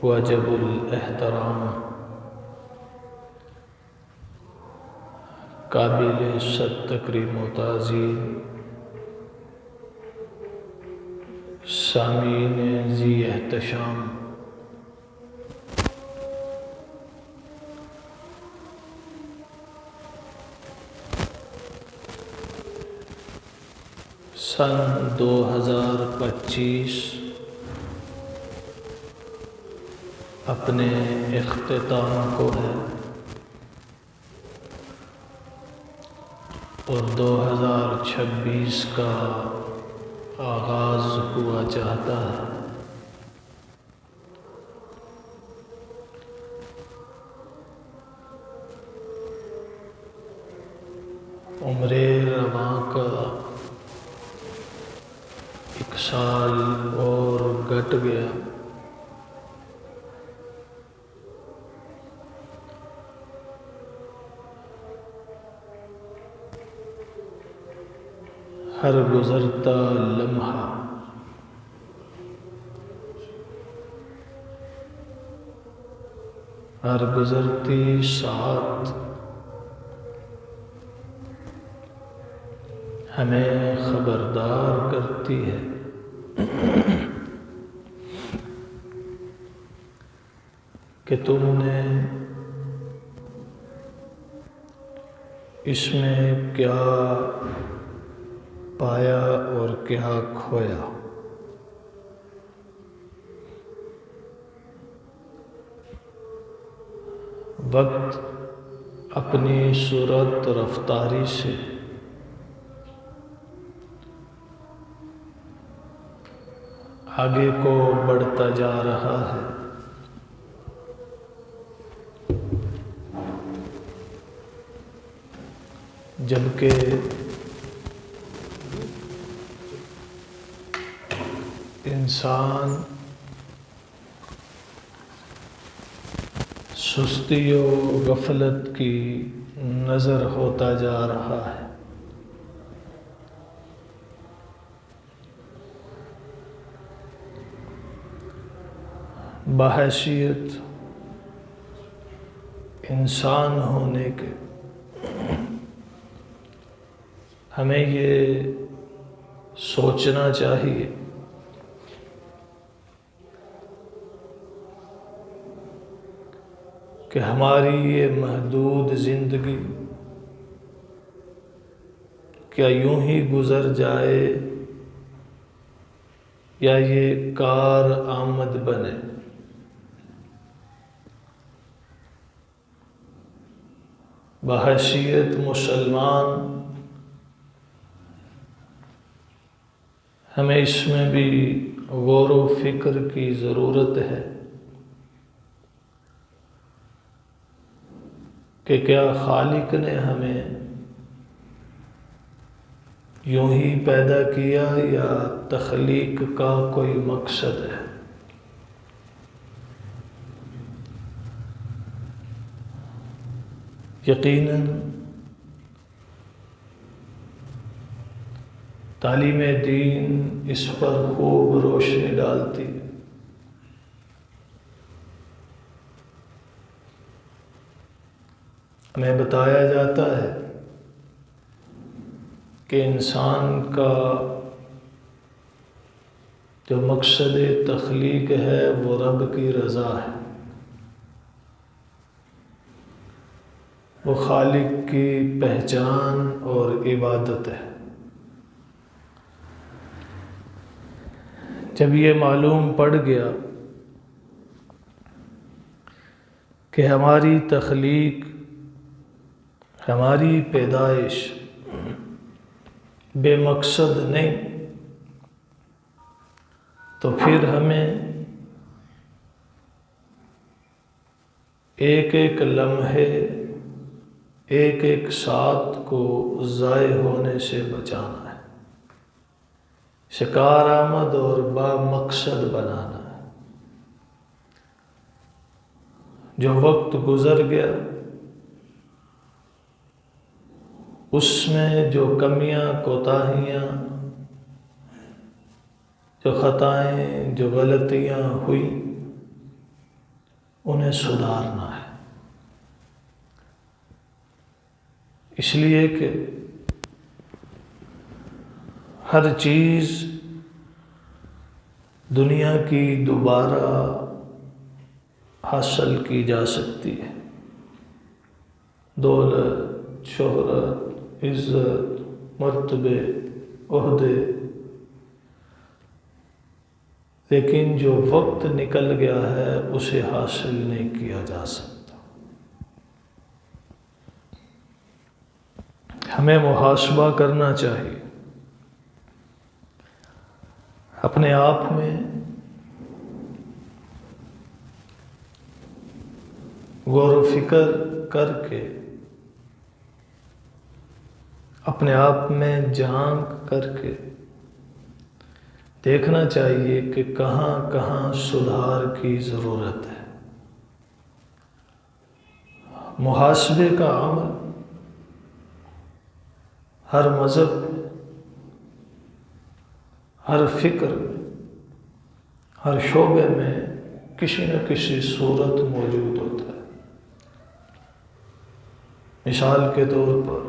واجب الاحترام قابل صد تکریم و تعظیم سامعین ذی احتشام، سن 2025 اپنے اختتام کو ہے اور 2026 کا آغاز ہوا چاہتا ہے۔ عمر رواں کا ایک سال اور گٹ گیا۔ ہر گزرتا لمحہ ہر گزرتی ساعت ہمیں خبردار کرتی ہے کہ تم نے اس میں کیا پایا اور کیا کھویا۔ وقت اپنی صورت رفتاری سے آگے کو بڑھتا جا رہا ہے، جبکہ انسان سستی و غفلت کی نظر ہوتا جا رہا ہے۔ بحیثیت انسان ہونے کے ہمیں یہ سوچنا چاہیے کہ ہماری یہ محدود زندگی کیا یوں ہی گزر جائے یا یہ کارآمد بنے۔ بحیثیت مسلمان ہمیں اس میں بھی غور و فکر کی ضرورت ہے کہ کیا خالق نے ہمیں یوں ہی پیدا کیا یا تخلیق کا کوئی مقصد ہے۔ یقیناً تعلیم دین اس پر خوب روشنی ڈالتی ہے۔ ہمیں بتایا جاتا ہے کہ انسان کا جو مقصد تخلیق ہے وہ رب کی رضا ہے، وہ خالق کی پہچان اور عبادت ہے۔ جب یہ معلوم پڑ گیا کہ ہماری تخلیق، ہماری پیدائش بے مقصد نہیں، تو پھر ہمیں ایک ایک لمحے، ایک ایک ساتھ کو ضائع ہونے سے بچانا ہے، شکار آمد اور با مقصد بنانا ہے۔ جو وقت گزر گیا اس میں جو کمیاں، کوتاہیاں، جو خطائیں، جو غلطیاں ہوئی، انہیں سدھارنا ہے، اس لیے کہ ہر چیز دنیا کی دوبارہ حاصل کی جا سکتی ہے، دولت، شہرت، عزت، مرتبے، عہدے، لیکن جو وقت نکل گیا ہے اسے حاصل نہیں کیا جا سکتا۔ ہمیں محاسبہ کرنا چاہیے، اپنے آپ میں غور و فکر کر کے، اپنے آپ میں جھانک کر کے دیکھنا چاہیے کہ کہاں کہاں سدھار کی ضرورت ہے۔ محاسبے کا عمل ہر مذہب میں، ہر فکر میں، ہر شعبے میں کسی نہ کسی صورت موجود ہوتا ہے۔ مثال کے طور پر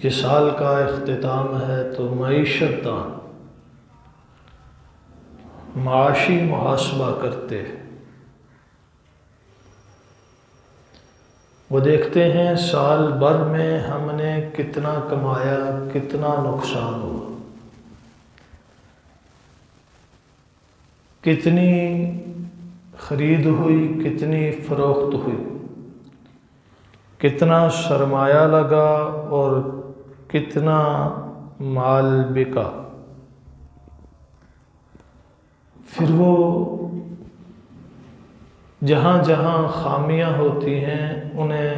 یہ سال کا اختتام ہے تو معیشت دان معاشی محاسبہ کرتے ہیں، وہ دیکھتے ہیں سال بھر میں ہم نے کتنا کمایا، کتنا نقصان ہوا، کتنی خرید ہوئی، کتنی فروخت ہوئی، کتنا سرمایہ لگا اور کتنا مال بکا۔ پھر وہ جہاں جہاں خامیاں ہوتی ہیں انہیں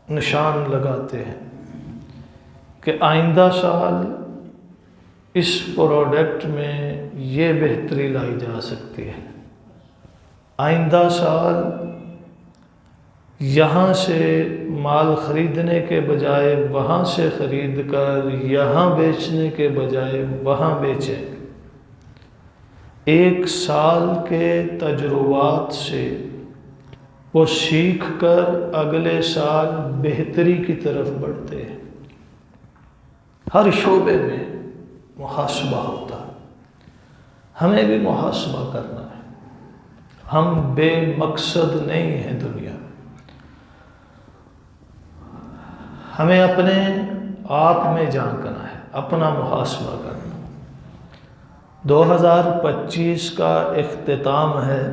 نشان لگاتے ہیں کہ آئندہ سال اس پروڈکٹ میں یہ بہتری لائی جا سکتی ہے، آئندہ سال یہاں سے مال خریدنے کے بجائے وہاں سے خرید کر یہاں بیچنے کے بجائے وہاں بیچیں۔ ایک سال کے تجربات سے وہ سیکھ کر اگلے سال بہتری کی طرف بڑھتے ہیں۔ ہر شعبے میں محاسبہ ہوتا ہے، ہمیں بھی محاسبہ کرنا ہے۔ ہم بے مقصد نہیں ہیں دنیا میں، ہمیں اپنے آپ میں جھانکنا ہے، اپنا محاسبہ کرنا۔ 2025 کا اختتام ہے،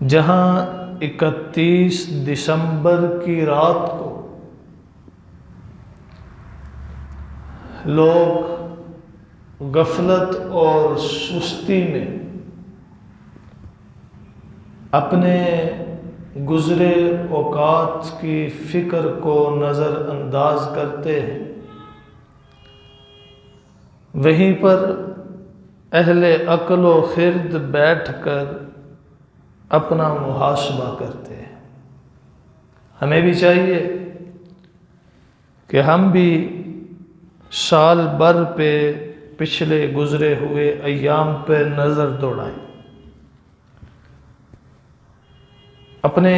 جہاں 31 دسمبر کی رات کو لوگ غفلت اور سستی میں اپنے گزرے اوقات کی فکر کو نظر انداز کرتے ہیں، وہیں پر اہل عقل و خرد بیٹھ کر اپنا محاسبہ کرتے ہیں۔ ہمیں بھی چاہیے کہ ہم بھی سال بھر پہ پچھلے گزرے ہوئے ایام پہ نظر دوڑائیں، اپنے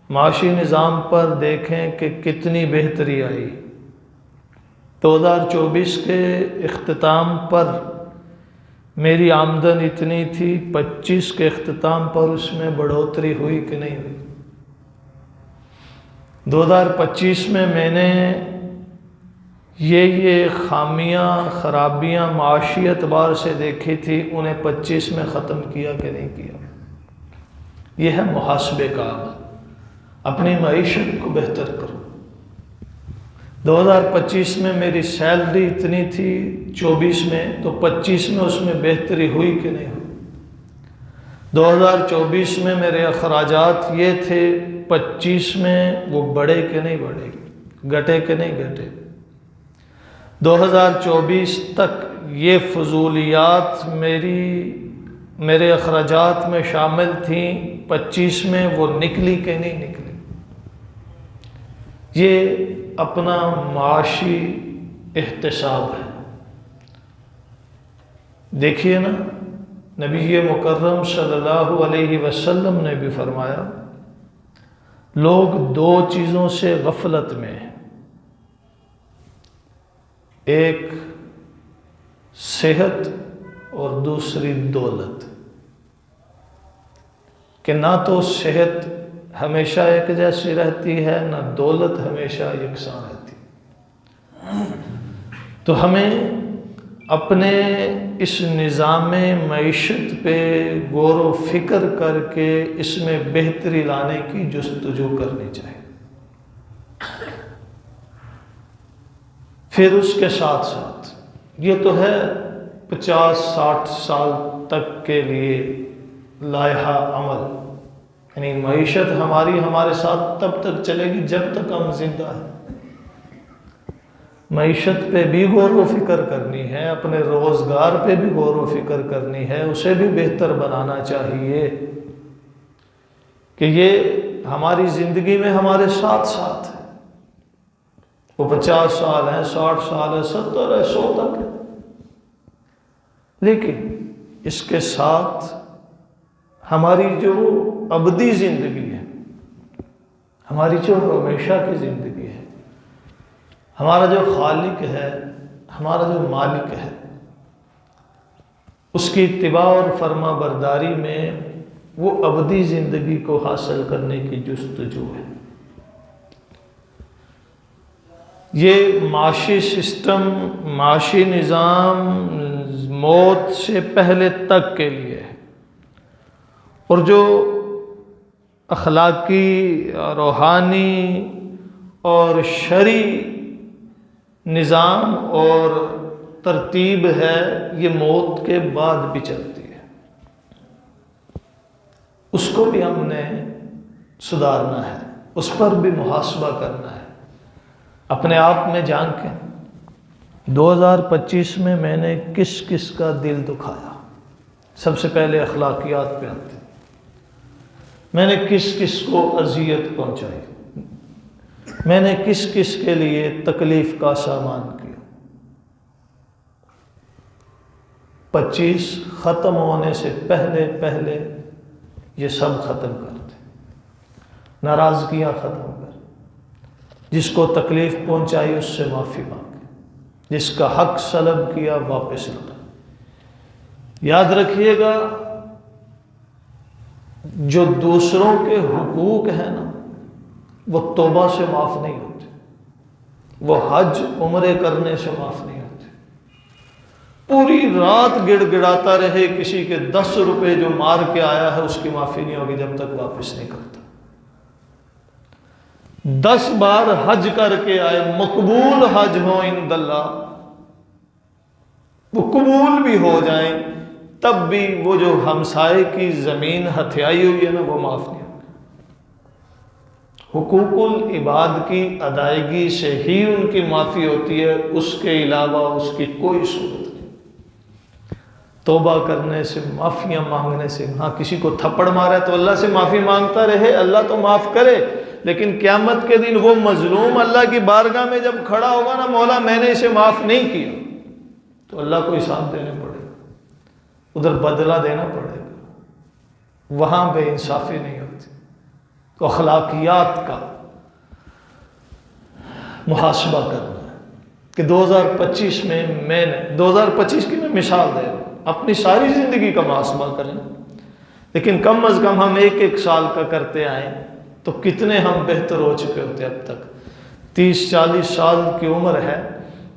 معاشی نظام پر دیکھیں کہ کتنی بہتری آئی۔ 2024 کے اختتام پر میری آمدن اتنی تھی، 25 کے اختتام پر اس میں بڑھوتری ہوئی کہ نہیں ہوئی؟ 2025 میں میں نے یہ خامیاں، خرابیاں معاشی اعتبار سے دیکھی تھی، انہیں 25 میں ختم کیا کہ نہیں کیا؟ یہ ہے محاسبے کا عمل۔ اپنی معیشت کو بہتر کرو۔ 2025 میں میری سیلری اتنی تھی 24 میں، تو 25 میں اس میں بہتری ہوئی کہ نہیں ہوئی؟ 2024 میں میرے اخراجات یہ تھے، 25 میں وہ بڑھے کہ نہیں بڑھے، گھٹے کہ نہیں گھٹے؟ 2024 تک یہ فضولیات میرے اخراجات میں شامل تھیں، 25 میں وہ نکلی کہ نہیں نکلی؟ یہ اپنا معاشی احتساب ہے۔ دیکھیے نا، نبی مکرم صلی اللہ علیہ وسلم نے بھی فرمایا لوگ دو چیزوں سے غفلت میں ہیں، ایک صحت اور دوسری دولت، کہ نہ تو صحت ہمیشہ ایک جیسی رہتی ہے، نہ دولت ہمیشہ یکساں رہتی ہے۔ تو ہمیں اپنے اس نظام معیشت پہ غور و فکر کر کے اس میں بہتری لانے کی جستجو کرنی چاہیے۔ پھر اس کے ساتھ ساتھ یہ تو ہے 50-60 سال تک کے لیے لائحہ عمل، یعنی معیشت ہمارے ساتھ تب تک چلے گی جب تک ہم زندہ ہیں۔ معیشت پہ بھی غور و فکر کرنی ہے، اپنے روزگار پہ بھی غور و فکر کرنی ہے، اسے بھی بہتر بنانا چاہیے کہ یہ ہماری زندگی میں ہمارے ساتھ ساتھ ہے۔ وہ 50 سال ہیں، 60 سال ہے، 70 ہے، 100 تک ہے، لیکن اس کے ساتھ ہماری جو ابدی زندگی ہے، ہماری جو ہمیشہ کی زندگی ہے، ہمارا جو خالق ہے، ہمارا جو مالک ہے، اس کی اتباع اور فرما برداری میں وہ ابدی زندگی کو حاصل کرنے کی جستجو ہے۔ یہ معاشی سسٹم، معاشی نظام موت سے پہلے تک کے لیے ہے، اور جو اخلاقی، روحانی اور شرعی نظام اور ترتیب ہے، یہ موت کے بعد بھی چلتی ہے۔ اس کو بھی ہم نے سدھارنا ہے، اس پر بھی محاسبہ کرنا ہے۔ اپنے آپ میں جان کے 2025 میں میں نے کس کس کا دل دکھایا؟ سب سے پہلے اخلاقیات پہ آتے ہیں۔ میں نے کس کس کو اذیت پہنچائی؟ میں نے کس کس کے لیے تکلیف کا سامان کیا؟ 25 ختم ہونے سے پہلے یہ سب ختم کر دیں، ناراضگیاں ختم کر، جس کو تکلیف پہنچائی اس سے معافی مانگے، جس کا حق سلب کیا واپس لوٹا۔ یاد رکھیے گا، جو دوسروں کے حقوق ہیں نا، وہ توبہ سے معاف نہیں ہوتے، وہ حج عمرے کرنے سے معاف نہیں ہوتے۔ پوری رات گڑ گڑاتا رہے، کسی کے 10 روپے جو مار کے آیا ہے اس کی معافی نہیں ہوگی جب تک واپس نہیں کرتا۔ 10 بار حج کر کے آئے، مقبول حج ہو عند اللہ، وہ قبول بھی ہو جائیں، تب بھی وہ جو ہمسائے کی زمین ہتھیائی ہوئی ہے نا، وہ معاف نہیں ہوگی۔ حقوق العباد کی ادائیگی سے ہی ان کی معافی ہوتی ہے، اس کے علاوہ اس کی کوئی صورت نہیں۔ توبہ کرنے سے، معافیاں مانگنے سے، ہاں کسی کو تھپڑ مارا ہے تو اللہ سے معافی مانگتا رہے، اللہ تو معاف کرے، لیکن قیامت کے دن وہ مظلوم اللہ کی بارگاہ میں جب کھڑا ہوگا نا، مولا میں نے اسے معاف نہیں کیا، تو اللہ کو حساب دینے پڑے گا، ادھر بدلہ دینا پڑے گا، وہاں بے انصافی نہیں ہوتی۔ تو اخلاقیات کا محاسبہ کرنا ہے کہ 2025 میں میں نے 2025 کی میں مثال دے رہا ہوں، اپنی ساری زندگی کا محاسبہ کریں، لیکن کم از کم ہم ایک سال کا کرتے آئیں تو کتنے ہم بہتر ہو چکے ہوتے اب تک۔ 30-40 سال کی عمر ہے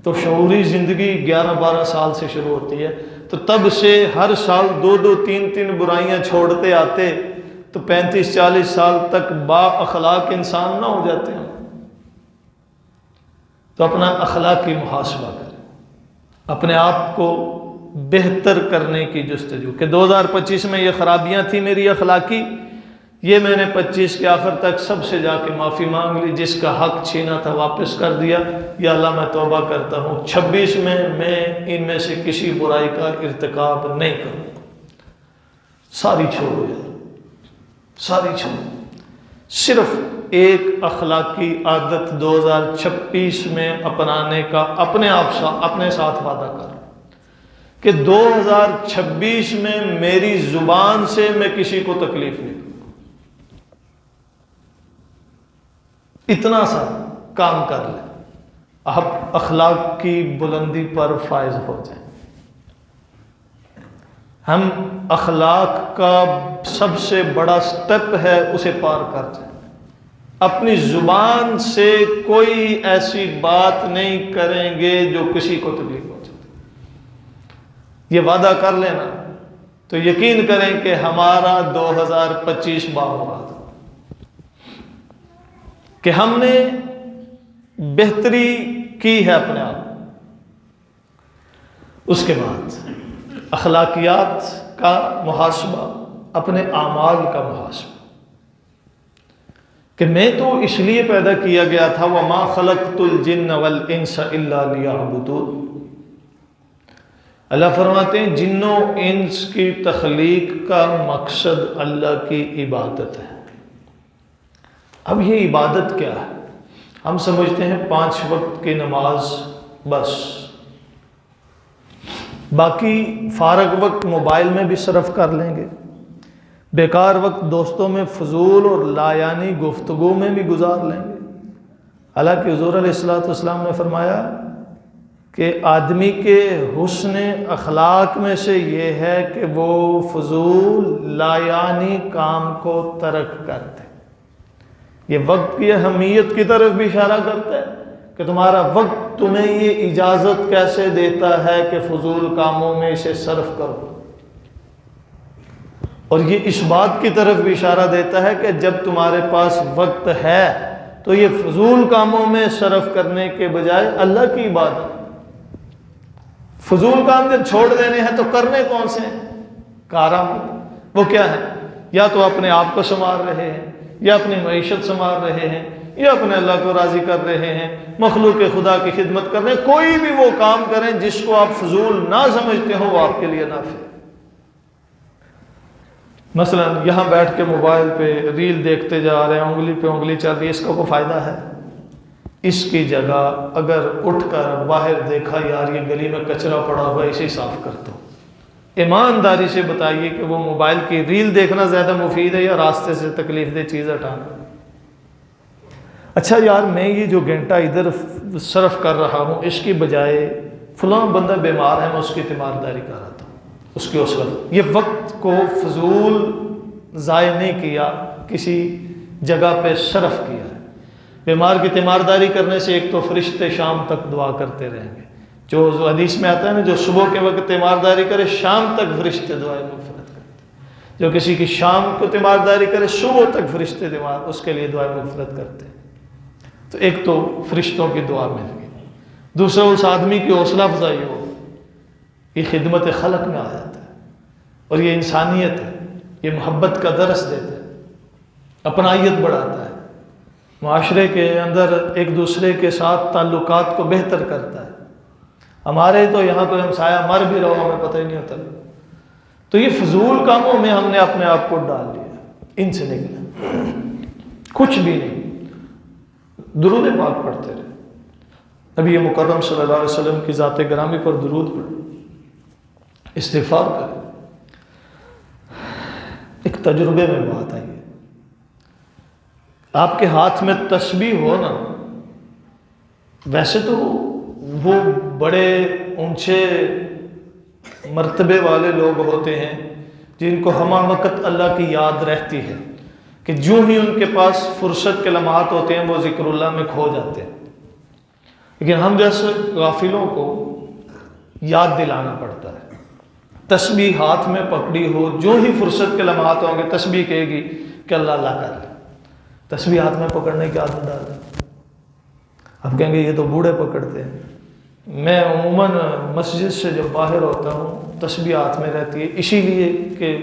تو شعوری زندگی 11-12 سال سے شروع ہوتی ہے، تو تب سے ہر سال 2-2 3-3 برائیاں چھوڑتے آتے تو 35-40 سال تک با اخلاق انسان نہ ہو جاتے ہیں۔ تو اپنا اخلاقی محاسبہ کریں، اپنے آپ کو بہتر کرنے کی جستجو کہ 2025 میں یہ خرابیاں تھیں میری اخلاقی، یہ میں نے 25 کے آخر تک سب سے جا کے معافی مانگ لی، جس کا حق چھینا تھا واپس کر دیا، یا اللہ میں توبہ کرتا ہوں 26 میں ان میں سے کسی برائی کا ارتکاب نہیں کروں، ساری چھوڑو یار، ساری چھوڑو۔ صرف ایک اخلاقی عادت 2026 میں اپنانے کا اپنے ساتھ وعدہ کر کہ 2026 میں میری زبان سے میں کسی کو تکلیف نہیں دوں، اتنا سا کام کر لیں، آپ اخلاق کی بلندی پر فائز ہو جائیں۔ ہم اخلاق کا سب سے بڑا سٹیپ ہے اسے پار کر جائیں۔ اپنی زبان سے کوئی ایسی بات نہیں کریں گے جو کسی کو تکلیف پہنچے۔ یہ وعدہ کر لینا تو یقین کریں کہ ہمارا 2025 بامراد ہو، کہ ہم نے بہتری کی ہے اپنے آپ۔ اس کے بعد اخلاقیات کا محاسبہ، اپنے اعمال کا محاسبہ، کہ میں تو اس لیے پیدا کیا گیا تھا وَمَا خَلَقْتُ الْجِنَّ وَالْإِنسَ إِلَّا لِيَعْبُدُونِ۔ اللہ فرماتے ہیں جنوں انس کی تخلیق کا مقصد اللہ کی عبادت ہے۔ اب یہ عبادت کیا ہے؟ ہم سمجھتے ہیں 5 وقت کی نماز بس، باقی فارغ وقت موبائل میں بھی صرف کر لیں گے، بیکار وقت دوستوں میں فضول اور لایانی گفتگو میں بھی گزار لیں گے۔ حالانکہ حضور علیہ السلام نے فرمایا کہ آدمی کے حسن اخلاق میں سے یہ ہے کہ وہ فضول لایانی کام کو ترک کر دے۔ یہ وقت کی اہمیت کی طرف بھی اشارہ کرتا ہے کہ تمہارا وقت تمہیں یہ اجازت کیسے دیتا ہے کہ فضول کاموں میں اسے صرف کرو، اور یہ اس بات کی طرف بھی اشارہ دیتا ہے کہ جب تمہارے پاس وقت ہے تو یہ فضول کاموں میں صرف کرنے کے بجائے اللہ کی عبادت۔ فضول کام جب چھوڑ دینے ہیں تو کرنے کون سے ہیں؟ کارآمد۔ وہ کیا ہے؟ یا تو اپنے آپ کو سنوار رہے ہیں، یا اپنی معیشت سنوار رہے ہیں، یا اپنے اللہ کو راضی کر رہے ہیں، مخلوق خدا کی خدمت کر رہے ہیں۔ کوئی بھی وہ کام کریں جس کو آپ فضول نہ سمجھتے ہو، وہ آپ کے لیے نافع ہے۔ مثلا یہاں بیٹھ کے موبائل پہ ریل دیکھتے جا رہے ہیں، انگلی پہ انگلی چل رہی ہے، اس کا کوئی فائدہ ہے؟ اس کی جگہ اگر اٹھ کر باہر دیکھا یار یہ گلی میں کچرا پڑا ہوا ہے، اسے صاف کر دو۔ ایمانداری سے بتائیے کہ وہ موبائل کی ریل دیکھنا زیادہ مفید ہے یا راستے سے تکلیف دہ چیز ہٹانا؟ اچھا یار میں یہ جو گھنٹہ ادھر صرف کر رہا ہوں، اس کی بجائے فلاں بندہ بیمار ہے، میں اس کی تیمارداری کر رہا ہوں، اس کی حوصلہ۔ یہ وقت کو فضول ضائع نہیں کیا، کسی جگہ پہ صرف کیا ہے۔ بیمار کی تیمارداری کرنے سے ایک تو فرشتے شام تک دعا کرتے رہیں گے، جو حدیث میں آتا ہے نا، جو صبح کے وقت تیمارداری کرے شام تک فرشتے دعائیں مغفرت کرتے ہیں۔ جو کسی کی شام کو تیمارداری کرے صبح تک فرشتے اس کے لیے دعائیں مغفرت کرتے ہیں۔ تو ایک تو فرشتوں کی دعا مل گئی، دوسرا اس آدمی کی حوصلہ افزائی ہو، یہ خدمت خلق میں آ جاتا ہے، اور یہ انسانیت ہے، یہ محبت کا درس دیتا ہے، اپنائیت بڑھاتا ہے، معاشرے کے اندر ایک دوسرے کے ساتھ تعلقات کو بہتر کرتا ہے۔ ہمارے تو یہاں کوئی ہمسایہ مر بھی رہو ہمیں پتہ ہی نہیں ہوتا۔ تو یہ فضول کاموں میں ہم نے اپنے آپ کو ڈال لیا، ان سے نکلنا کچھ بھی نہیں۔ درود پاک پڑھتے رہے، نبی مکرم صلی اللہ علیہ وسلم کی ذات گرامی پر درود پڑھیں، استغفار کریں۔ ایک تجربے میں بات آئی ہے، آپ کے ہاتھ میں تسبیح ہو نا، ویسے تو وہ بڑے اونچے مرتبے والے لوگ ہوتے ہیں جن کو ہمہ وقت اللہ کی یاد رہتی ہے، کہ جو ہی ان کے پاس فرصت کے لمحات ہوتے ہیں وہ ذکر اللہ میں کھو جاتے ہیں، لیکن ہم جیسے غافلوں کو یاد دلانا پڑتا ہے۔ تسبیح ہاتھ میں پکڑی ہو، جو ہی فرصت کے لمحات ہوں گے تسبیح کہے گی کہ اللہ اللہ کر لے، تسبیح ہاتھ میں پکڑنے کی عادت ڈال دیں۔ اب کہیں گے یہ تو بوڑھے پکڑتے ہیں، میں عموماً مسجد سے جب باہر ہوتا ہوں تسبیح ہاتھ میں رہتی ہے، اسی لیے کہ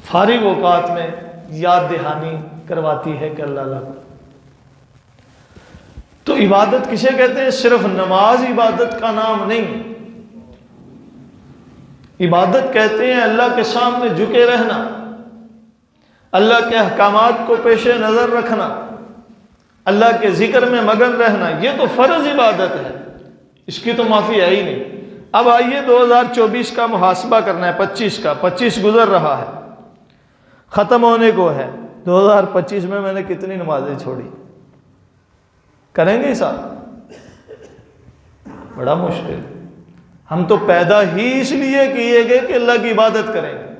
فارغ اوقات میں یاد دہانی کرواتی ہے کہ اللہ اللہ۔ تو عبادت کسے کہتے ہیں؟ صرف نماز عبادت کا نام نہیں، عبادت کہتے ہیں اللہ کے سامنے جھکے رہنا، اللہ کے احکامات کو پیش نظر رکھنا، اللہ کے ذکر میں مگن رہنا۔ یہ تو فرض عبادت ہے، اس کی تو معافی ہے ہی نہیں۔ اب آئیے 2024 کا محاسبہ کرنا ہے، 25 کا، 25 گزر رہا ہے، ختم ہونے کو ہے۔ 2025 میں نے کتنی نمازیں چھوڑی؟ کریں گے حساب؟ بڑا مشکل۔ ہم تو پیدا ہی اس لیے کیے گئے کہ اللہ کی عبادت کریں گے،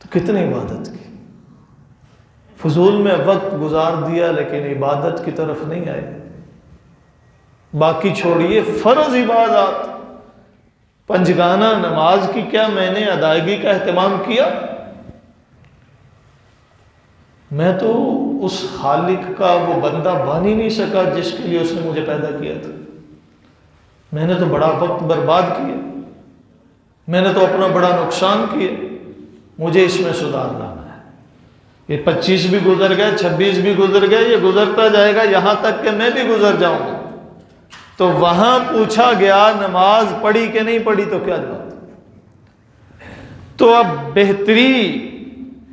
تو کتنی عبادت کی، فضول میں وقت گزار دیا لیکن عبادت کی طرف نہیں آئے۔ باقی چھوڑیے فرض عبادات، پنجگانہ نماز کی کیا میں نے ادائیگی کا اہتمام کیا؟ میں تو اس خالق کا وہ بندہ بن ہی نہیں سکا جس کے لیے اس نے مجھے پیدا کیا تھا۔ میں نے تو بڑا وقت برباد کیا، میں نے تو اپنا بڑا نقصان کیا، مجھے اس میں سدھار لانا ہے۔ یہ 25 بھی گزر گئے، 26 بھی گزر گئے، یہ گزرتا جائے گا یہاں تک کہ میں بھی گزر جاؤں گا۔ تو وہاں پوچھا گیا نماز پڑھی کہ نہیں پڑھی، تو کیا جواب؟ تو اب بہتری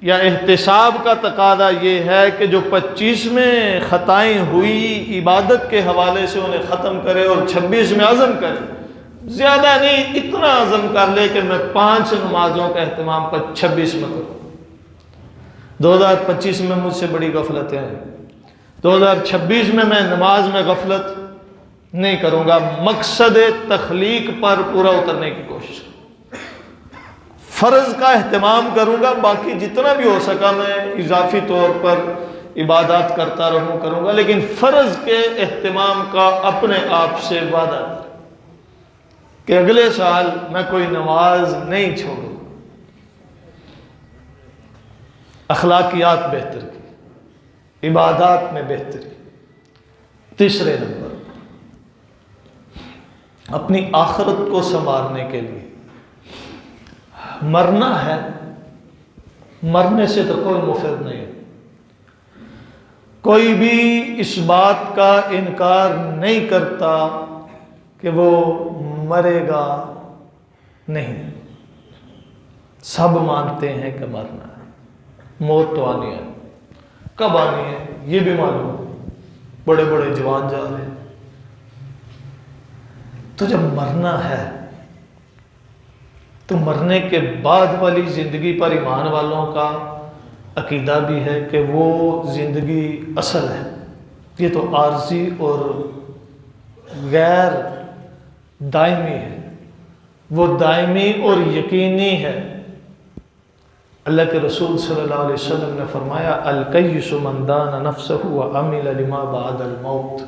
یا احتساب کا تقاضا یہ ہے کہ جو 25 میں خطائیں ہوئی عبادت کے حوالے سے انہیں ختم کرے، اور 26 میں عزم کرے، زیادہ نہیں اتنا عزم کر لے کہ میں 5 نمازوں کا اہتمام 26 میں کروں۔ 2025 میں مجھ سے بڑی غفلتیں ہیں، 2026 میں نماز میں غفلت نہیں کروں گا، مقصد تخلیق پر پورا اترنے کی کوشش کروں، فرض کا اہتمام کروں گا، باقی جتنا بھی ہو سکا میں اضافی طور پر عبادات کرتا کروں گا، لیکن فرض کے اہتمام کا اپنے آپ سے وعدہ کہ اگلے سال میں کوئی نماز نہیں چھوڑوں۔ اخلاقیات بہتر کی، عبادات میں بہتری۔ تیسرے نمبر، اپنی آخرت کو سنوارنے کے لیے مرنا ہے، مرنے سے تو کوئی مفید نہیں ہے، کوئی بھی اس بات کا انکار نہیں کرتا کہ وہ مرے گا نہیں، سب مانتے ہیں کہ مرنا ہے، موت تو آنی ہے، کب آنی ہے یہ بھی معلوم ہے، بڑے بڑے جوان جا رہے ہیں۔ تو جب مرنا ہے تو مرنے کے بعد والی زندگی پر ایمان والوں کا عقیدہ بھی ہے کہ وہ زندگی اصل ہے، یہ تو عارضی اور غیر دائمی ہے، وہ دائمی اور یقینی ہے۔ اللہ کے رسول صلی اللہ علیہ وسلم نے فرمایا الکیس من دان نفسہ وعمل لما بعد الموت،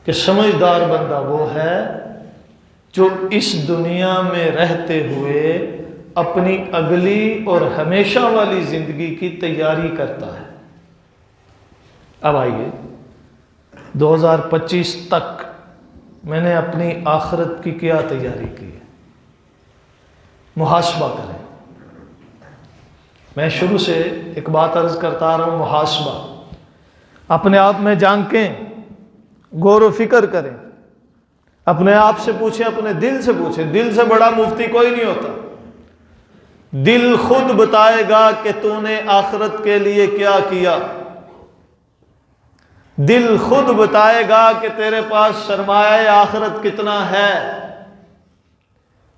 کہ سمجھدار بندہ وہ ہے جو اس دنیا میں رہتے ہوئے اپنی اگلی اور ہمیشہ والی زندگی کی تیاری کرتا ہے۔ اب آئیے 2025 تک میں نے اپنی آخرت کی کیا تیاری کی ہے، محاسبہ کریں۔ میں شروع سے ایک بات عرض کرتا آ رہا ہوں، محاسبہ، اپنے آپ میں جھانکیں، غور و فکر کریں، اپنے آپ سے پوچھیں، اپنے دل سے پوچھیں۔ دل سے بڑا مفتی کوئی نہیں ہوتا، دل خود بتائے گا کہ تو نے آخرت کے لیے کیا کیا، دل خود بتائے گا کہ تیرے پاس سرمایہ آخرت کتنا ہے،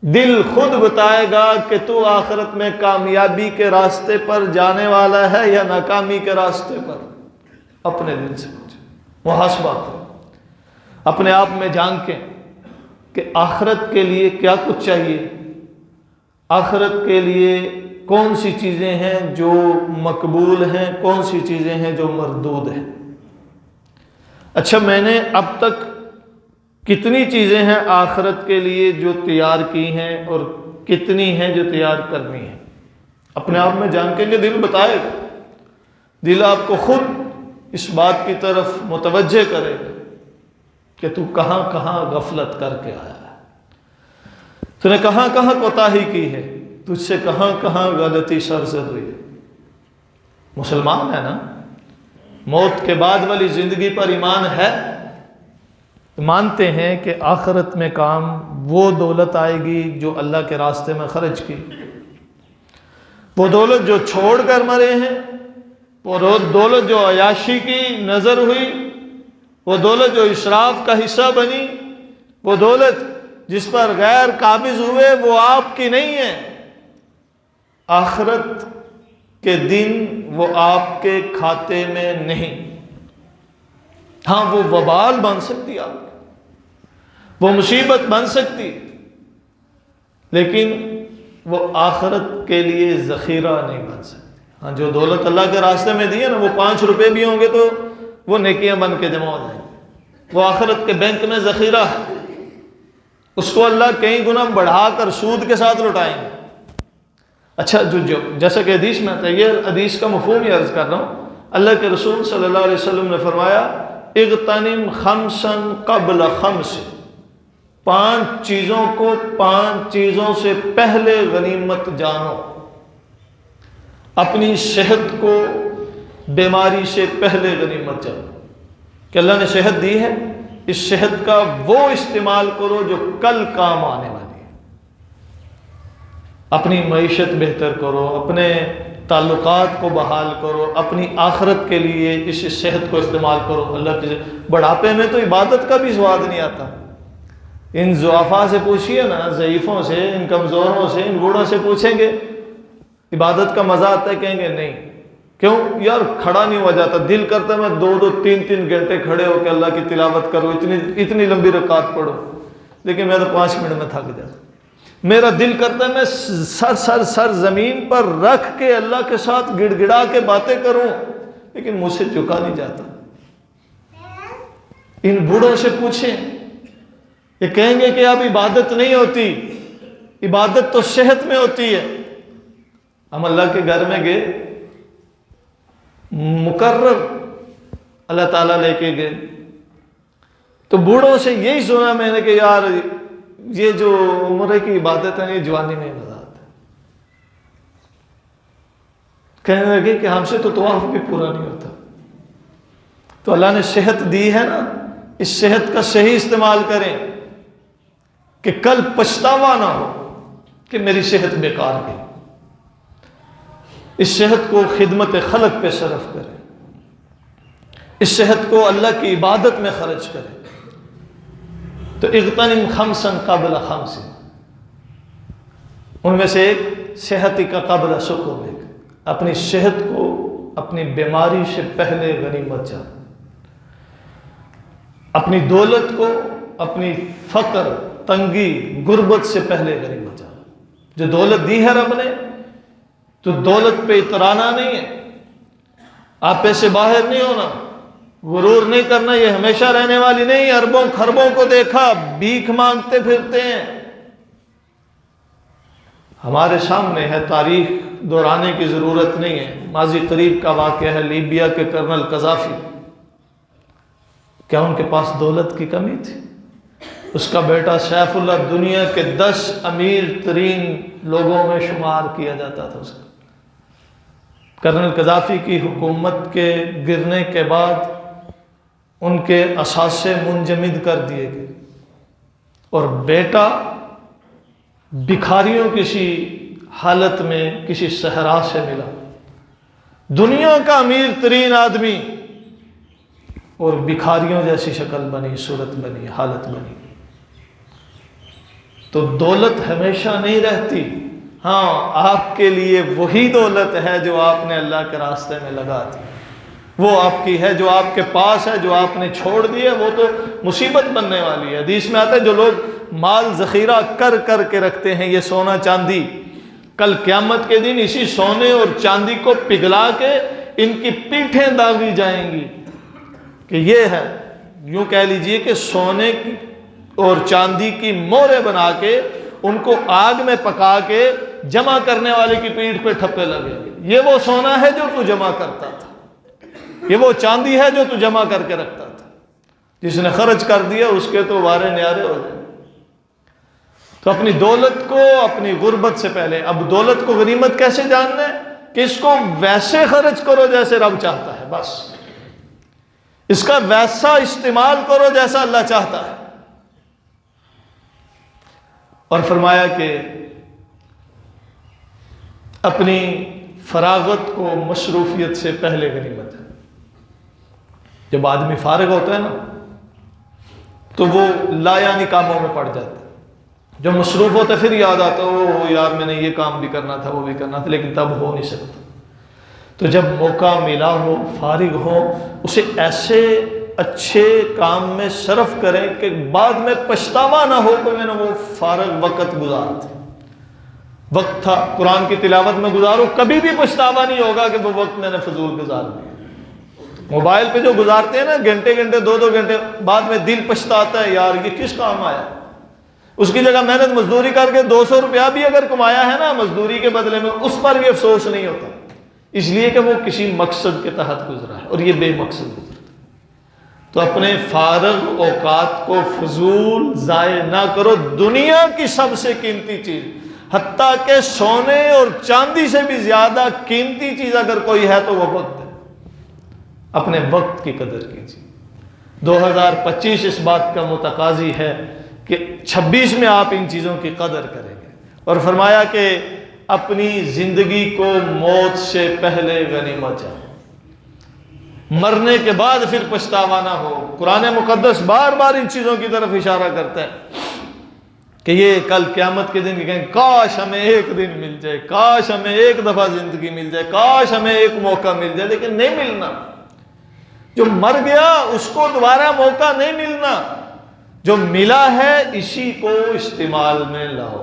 دل خود بتائے گا کہ تو آخرت میں کامیابی کے راستے پر جانے والا ہے یا ناکامی کے راستے پر۔ اپنے دل سے پوچھیں، محاسبہ کریں، اپنے آپ میں جھانکیں کہ آخرت کے لیے کیا کچھ چاہیے، آخرت کے لیے کون سی چیزیں ہیں جو مقبول ہیں، کون سی چیزیں ہیں جو مردود ہیں۔ اچھا، میں نے اب تک کتنی چیزیں ہیں آخرت کے لیے جو تیار کی ہیں اور کتنی ہیں جو تیار کرنی ہیں، اپنے آپ میں جھانکیں گے، دل بتائے گا، دل آپ کو خود اس بات کی طرف متوجہ کرے گا کہ تو کہاں کہاں غفلت کر کے آیا ہے، تو نے کہاں کہاں کوتاہی کی ہے، تجھ سے کہاں کہاں غلطی سرزد ہوئی ہے۔ مسلمان ہے نا، موت کے بعد والی زندگی پر ایمان ہے، مانتے ہیں کہ آخرت میں کام وہ دولت آئے گی جو اللہ کے راستے میں خرچ کی، وہ دولت جو چھوڑ کر مرے ہیں، وہ دولت جو عیاشی کی نظر ہوئی، وہ دولت جو اسراف کا حصہ بنی، وہ دولت جس پر غیر قابض ہوئے وہ آپ کی نہیں ہے، آخرت کے دن وہ آپ کے کھاتے میں نہیں۔ ہاں وہ وبال بن سکتی آپ کی، وہ مصیبت بن سکتی، لیکن وہ آخرت کے لیے ذخیرہ نہیں بن سکتی۔ ہاں جو دولت اللہ کے راستے میں دی ہے نا، وہ 5 روپے بھی ہوں گے تو وہ نیکیاں بن کے جمع ہو جائیں گے، وہ آخرت کے بینک میں ذخیرہ ہے، اس کو اللہ کئی گنا بڑھا کر سود کے ساتھ لوٹائیں گے۔ اچھا جیسا کہ حدیث میں آتا ہے، یہ حدیث کا مفہوم ہی عرض کر رہا ہوں، اللہ کے رسول صلی اللہ علیہ وسلم نے فرمایا اغتنم خمسا قبل خمس، 5 چیزوں کو 5 چیزوں سے پہلے غنیمت جانو۔ اپنی صحت کو بیماری سے پہلے غنیمت جانو کہ اللہ نے صحت دی ہے، اس صحت کا وہ استعمال کرو جو کل کام آنے والی ہے۔ اپنی معیشت بہتر کرو، اپنے تعلقات کو بحال کرو، اپنی آخرت کے لیے اس صحت کو استعمال کرو۔ اللہ کے بڑھاپے میں تو عبادت کا بھی سواد نہیں آتا۔ ان ضعفاء سے پوچھئے نا، ضعیفوں سے، ان کمزوروں سے، ان بوڑھوں سے پوچھیں گے عبادت کا مزہ آتا ہے؟ کہیں گے نہیں۔ کیوں؟ یار کھڑا نہیں ہوا جاتا، دل کرتا ہے میں 2-2 3-3 گھنٹے کھڑے ہو کے اللہ کی تلاوت کروں، اتنی لمبی رکعت پڑھوں، لیکن میں تو 5 منٹ میں تھک جاتا۔ میرا دل کرتا ہے میں سر زمین پر رکھ کے اللہ کے ساتھ گڑ گڑا کے باتیں کروں، لیکن مجھ سے جھکا نہیں جاتا۔ ان بوڑھوں سے پوچھیں، یہ کہیں گے کہ اب عبادت نہیں ہوتی، عبادت تو صحت میں ہوتی ہے۔ ہم اللہ کے گھر میں گئے، مقرر اللہ تعالیٰ لے کے گئے، تو بوڑھوں سے یہی سنا میں نے کہ یار یہ جو عمرے کی عبادت ہے یہ جوانی میں مزہ آتا ہے۔ کہنے لگے کہ ہم سے تو طواف بھی پورا نہیں ہوتا۔ تو اللہ نے صحت دی ہے نا، اس صحت کا صحیح استعمال کریں کہ کل پچھتاوا نہ ہو کہ میری صحت بیکار گئی۔ اس صحت کو خدمت خلق پہ صرف کریں، اس صحت کو اللہ کی عبادت میں خرچ کریں۔ تو اغتنم خمسا قبل خمس، ان میں سے ایک صحت کا قبل سقم، اپنی صحت کو اپنی بیماری سے پہلے غنیمت جان، اپنی دولت کو اپنی فقر، تنگی، غربت سے پہلے غنیمت جان۔ جو دولت دی ہے رب نے تو دولت پہ اترانا نہیں ہے، آپے سے باہر نہیں ہونا، غرور نہیں کرنا، یہ ہمیشہ رہنے والی نہیں۔ اربوں خربوں کو دیکھا بھیک مانگتے پھرتے ہیں۔ ہمارے سامنے ہے، تاریخ دہرانے کی ضرورت نہیں ہے، ماضی قریب کا واقعہ ہے، لیبیا کے کرنل قذافی۔ کیا ان کے پاس دولت کی کمی تھی؟ اس کا بیٹا سیف اللہ دنیا کے 10 امیر ترین لوگوں میں شمار کیا جاتا تھا۔ اس کا کرنل قذافی کی حکومت کے گرنے کے بعد ان کے اثاثے منجمد کر دیے گئے، اور بیٹا بھکاریوں کسی حالت میں کسی صحرا سے ملا، دنیا کا امیر ترین آدمی، اور بھکاریوں جیسی شکل بنی، صورت بنی، حالت بنی۔ تو دولت ہمیشہ نہیں رہتی۔ ہاں آپ کے لیے وہی دولت ہے جو آپ نے اللہ کے راستے میں لگا دی، وہ آپ کی ہے، جو آپ کے پاس ہے، جو آپ نے چھوڑ دی ہے وہ تو مصیبت بننے والی ہے۔ حدیث میں آتا ہے جو لوگ مال ذخیرہ کر کر کے رکھتے ہیں، یہ سونا چاندی، کل قیامت کے دن اسی سونے اور چاندی کو پگھلا کے ان کی پیٹھیں داغی جائیں گی کہ یہ ہے، یوں کہہ لیجئے کہ سونے کی اور چاندی کی مورے بنا کے ان کو آگ میں پکا کے جمع کرنے والے کی پیٹھ پہ ٹھپے لگے گے، یہ وہ سونا ہے جو تو جمع کرتا تھا، یہ وہ چاندی ہے جو تو جمع کر کے رکھتا تھا، جس نے خرچ کر دیا اس کے تو وارے نیارے ہو جائیں۔ تو اپنی دولت کو اپنی غربت سے پہلے، اب دولت کو غنیمت کیسے جاننا ہے کہ اس کو ویسے خرچ کرو جیسے رب چاہتا ہے، بس اس کا ویسا استعمال کرو جیسا اللہ چاہتا ہے۔ اور فرمایا کہ اپنی فراغت کو مصروفیت سے پہلے غنیمت ہے۔ جب آدمی فارغ ہوتا ہے نا، تو وہ لا یعنی کاموں میں پڑ جاتا ہے، جو مصروف ہوتا ہے پھر یاد آتا ہے او یار میں نے یہ کام بھی کرنا تھا وہ بھی کرنا تھا، لیکن تب ہو نہیں سکتا۔ تو جب موقع ملا ہو، فارغ ہو، اسے ایسے اچھے کام میں صرف کریں کہ بعد میں پچھتاوا نہ ہو کہ میں نے وہ فارغ وقت گزارا تھا، وقت تھا قرآن کی تلاوت میں گزارو، کبھی بھی پچھتاوا نہیں ہوگا کہ وہ وقت میں نے فضول گزار دیا۔ موبائل پہ جو گزارتے ہیں نا گھنٹے گھنٹے 2-2 گھنٹے، بعد میں دل پچھتاتا ہے یار یہ کس کام آیا۔ اس کی جگہ محنت مزدوری کر کے 200 روپیہ بھی اگر کمایا ہے نا مزدوری کے بدلے میں، اس پر بھی افسوس نہیں ہوتا، اس لیے کہ وہ کسی مقصد کے تحت گزرا ہے، اور یہ بے مقصد گزرا۔ تو اپنے فارغ اوقات کو فضول ضائع نہ کرو۔ دنیا کی سب سے قیمتی چیز، حتیٰ کہ سونے اور چاندی سے بھی زیادہ قیمتی چیز اگر کوئی ہے تو وہ وقت ہے۔ اپنے وقت کی قدر کیجیے۔ 2025 اس بات کا متقاضی ہے کہ 26 میں آپ ان چیزوں کی قدر کریں گے، اور فرمایا کہ اپنی زندگی کو موت سے پہلے غنیمت جانو، مرنے کے بعد پھر پچھتاوا نہ ہو۔ قرآن مقدس بار بار ان چیزوں کی طرف اشارہ کرتا ہے کہ یہ کل قیامت کے دن کہیں کاش ہمیں ایک دن مل جائے، کاش ہمیں ایک دفعہ زندگی مل جائے، کاش ہمیں ایک موقع مل جائے، لیکن نہیں ملنا۔ جو مر گیا اس کو دوبارہ موقع نہیں ملنا، جو ملا ہے اسی کو استعمال میں لاؤ۔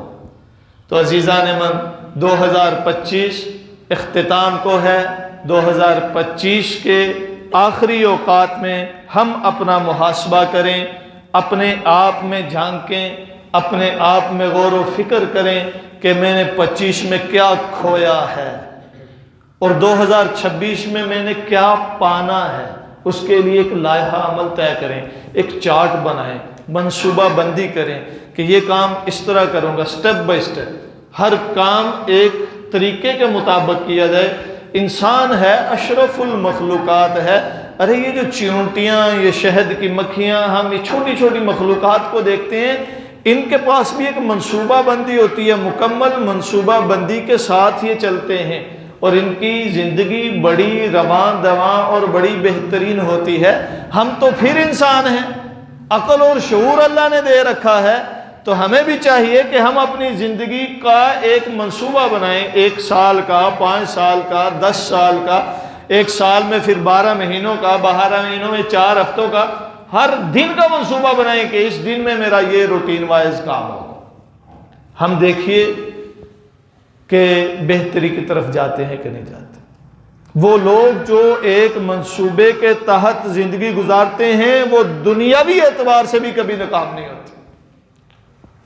تو عزیزان من، 2025 اختتام کو ہے۔ 2025 کے آخری اوقات میں ہم اپنا محاسبہ کریں، اپنے آپ میں جھانکیں، اپنے آپ میں غور و فکر کریں کہ میں نے 25 میں کیا کھویا ہے اور 2026 میں نے کیا پانا ہے۔ اس کے لیے ایک لائحہ عمل طے کریں، ایک چارٹ بنائیں، منصوبہ بندی کریں کہ یہ کام اس طرح کروں گا، سٹیپ بائی سٹیپ، ہر کام ایک طریقے کے مطابق کیا جائے۔ انسان ہے اشرف المخلوقات ہے۔ ارے یہ جو چیونٹیاں، یہ شہد کی مکھیاں، ہم یہ چھوٹی چھوٹی مخلوقات کو دیکھتے ہیں، ان کے پاس بھی ایک منصوبہ بندی ہوتی ہے، مکمل منصوبہ بندی کے ساتھ یہ چلتے ہیں، اور ان کی زندگی بڑی رواں دواں اور بڑی بہترین ہوتی ہے۔ ہم تو پھر انسان ہیں، عقل اور شعور اللہ نے دے رکھا ہے، تو ہمیں بھی چاہیے کہ ہم اپنی زندگی کا ایک منصوبہ بنائیں، 1 سال کا، 5 سال کا، 10 سال کا، 1 سال میں پھر 12 مہینوں کا، 12 مہینوں میں 4 ہفتوں کا، ہر دن کا منصوبہ بنائیں کہ اس دن میں میرا یہ روٹین وائز کام ہوگا۔ ہم دیکھیے کہ بہتری کی طرف جاتے ہیں کہ نہیں جاتے۔ وہ لوگ جو ایک منصوبے کے تحت زندگی گزارتے ہیں وہ دنیاوی اعتبار سے بھی کبھی ناکام نہیں ہوتے،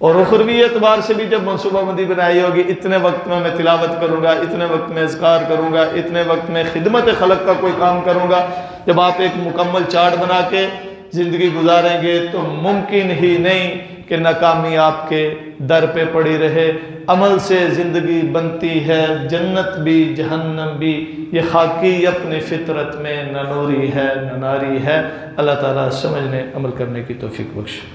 اور اخروی اعتبار سے بھی جب منصوبہ بندی بنائی ہوگی، اتنے وقت میں تلاوت کروں گا، اتنے وقت میں اذکار کروں گا، اتنے وقت میں خدمت خلق کا کوئی کام کروں گا۔ جب آپ ایک مکمل چارٹ بنا کے زندگی گزاریں گے تو ممکن ہی نہیں کہ ناکامی آپ کے در پہ پڑی رہے۔ عمل سے زندگی بنتی ہے، جنت بھی جہنم بھی، یہ خاکی اپنی فطرت میں نہ نوری ہے نہ ناری ہے۔ اللہ تعالیٰ سمجھنے عمل کرنے کی توفیق بخشے۔